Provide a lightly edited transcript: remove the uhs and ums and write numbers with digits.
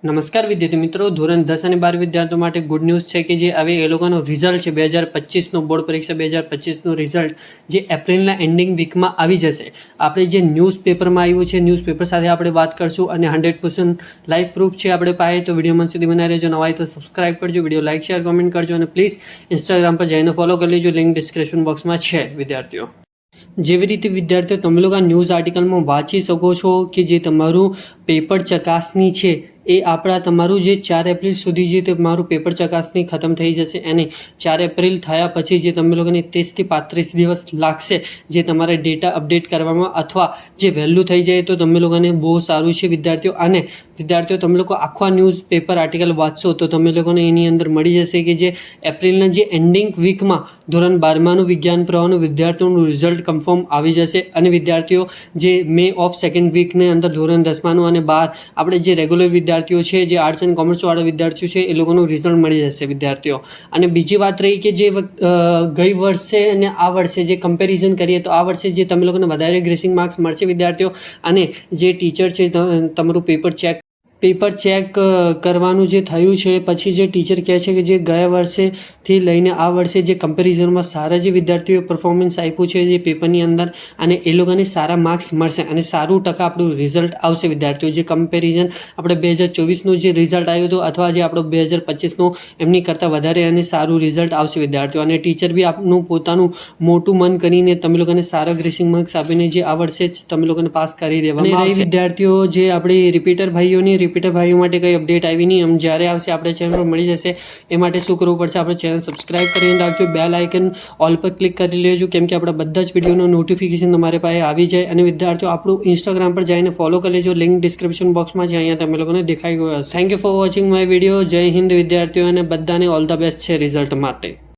નમસ્કાર વિદ્યાર્થી મિત્રો, ધોરણ 10 અને 12 વિદ્યાર્થીઓ માટે ગુડ ન્યૂઝ છે કે જે હવે એ લોકોનો રિઝલ્ટ છે 2025નો બોર્ડ પરીક્ષા 2025નું રિઝલ્ટ જે એપ્રિલના એન્ડિંગ વીકમાં આવી જશે. આપણે જે ન્યૂઝપેપરમાં આવ્યું છે, ન્યૂઝપેપર સાથે આપણે વાત કરશું અને 100% લાઈવ પ્રૂફ છે આપણે પાસે. તો વિડીયોમાં સુધી બનાવી રહેજો. નવા હોય તો સબસ્ક્રાઇબ કરજો, વિડીયો લાઇક શેર કોમેન્ટ કરજો અને પ્લીઝ ઇન્સ્ટાગ્રામ પર જઈને ફોલો કરી લેજો. લિંક ડિસ્ક્રિપ્શન બોક્સમાં છે વિદ્યાર્થીઓ. જેવી રીતે વિદ્યાર્થીઓ તમે લોકો આ ન્યૂઝ આર્ટિકલમાં વાંચી શકો છો કે જે તમારું પેપર ચકાસણી છે એ આપણા તમારું જે 4 એપ્રિલ સુધી જે તમારું પેપર ચકાસણી ખતમ થઈ જશે અને 4 એપ્રિલ થયા પછી જે તમે લોકોને 30 થી 35 દિવસ લાગશે જે તમારે ડેટા અપડેટ કરવામાં, અથવા જે વહેલું થઈ જાય તો તમે લોકોને બહુ સારું છે વિદ્યાર્થીઓ. અને વિદ્યાર્થીઓ તમે લોકો આખા ન્યૂઝ પેપર આર્ટિકલ વાંચશો તો તમે લોકોને એની અંદર મળી જશે કે જે એપ્રિલના જે એન્ડિંગ વીકમાં ધોરણ 12માનું વિજ્ઞાન પ્રવાહનું વિદ્યાર્થીઓનું રિઝલ્ટ કન્ફર્મ આવી જશે. અને વિદ્યાર્થીઓ જે મે ઓફ સેકન્ડ વીકની અંદર ધોરણ 10માનું અને 12 આપણે જે રેગ્યુલર વિદ્યાર્થીઓ છે, જે આર્ટ્સ એન્ડ કોમર્સવાળા વિદ્યાર્થીઓ છે એ લોકોનું રિઝલ્ટ મળી જશે વિદ્યાર્થીઓ. અને બીજી વાત રહી કે જે ગઈ વર્ષે અને આ વર્ષે જે કમ્પેરિઝન કરીએ તો આ વર્ષે જે તમે લોકોને વધારે ગ્રેસિંગ માર્ક્સ મળશે વિદ્યાર્થીઓ. અને જે ટીચર છે તમારું પેપર ચેક કરવાનું જે થયું છે પછી જે ટીચર કહે છે કે જે ગયા વર્ષેથી લઈને આ વર્ષે જે કમ્પેરિઝનમાં સારા જે વિદ્યાર્થીઓએ પરફોર્મન્સ આપ્યું છે જે પેપરની અંદર, અને એ લોકોને સારા માર્ક્સ મળશે અને સારું ટકા આપણું રિઝલ્ટ આવશે વિદ્યાર્થીઓ. જે કમ્પેરિઝન આપણે 2024નું જે રિઝલ્ટ આવ્યું હતું અથવા જે આપણું 2025નું એમની કરતાં વધારે અને સારું રિઝલ્ટ આવશે વિદ્યાર્થીઓ. અને ટીચર બી આપનું પોતાનું મોટું મન કરીને તમે લોકોને સારા ગ્રેસિંગ માર્ક્સ આપીને જે આ વર્ષે જ તમે લોકોને પાસ કરી દેવામાં આવશે. વિદ્યાર્થીઓ જે આપણી રિપીટર ભાઈઓ માટે કંઈ અપડેટ આવી નહીં, જ્યારે આવશે આપણે ચેનલ પર મળી જશે. એ માટે શું કરવું પડશે, આપણે ચેનલ સબસ્ક્રાઇબ કરીને રાખજો, બેલ આઇકન ઓલ પર ક્લિક કરી લેજો, કેમ કે આપણા બધા જ વિડીયોનો નોટિફિકેશન તમારે પાસે આવી જાય. અને વિદ્યાર્થીઓ આપણું ઇન્સ્ટાગ્રામ પર જઈને ફોલો કરી લેજો, લિંક ડિસ્ક્રિપ્શન બોક્સમાં છે, અહીંયા તમે લોકોને દેખાઈ ગયો હશે. Thank you for watching my video. જય હિન્દ વિદ્યાર્થીઓ, અને બધાને ઓલ ધ બેસ્ટ છે રિઝલ્ટ માટે.